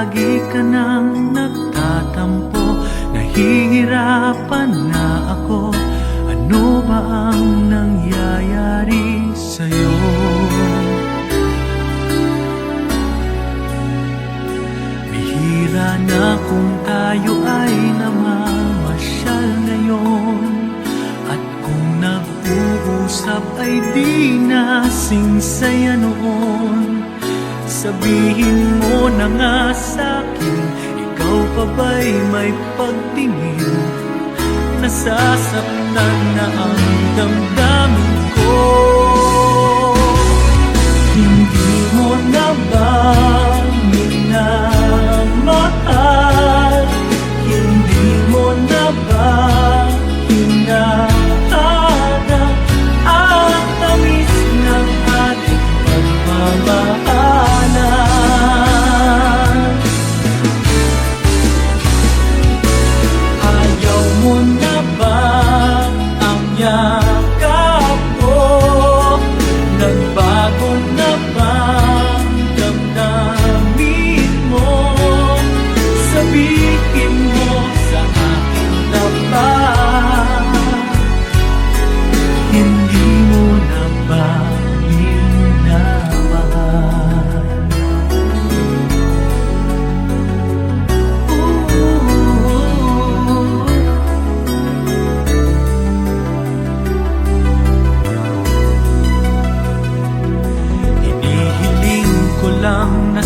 lagi ka nang nagtatampo. Nahihirapan na ako, ano ba ang nangyayari sa'yo? Bihira na kung tayo ay namamasyal ngayon, at kung nag-uusap ay di na singsaya noon. Sabihin mo na nga sa'kin, ikaw pa ba'y may pagtingin? Nasasaktan na ang damdamin ko. Hindi mo na ba minamahal? Hindi mo na ba hinahanap ang tamis ng ating pagmamahalan? Ayaw mo na ba ang yakap ko? Nagbago na ba ang damdamin mo? Sabihin mo sa akin na ba hindi mo na ba minamahal? Hinihiling ko lang na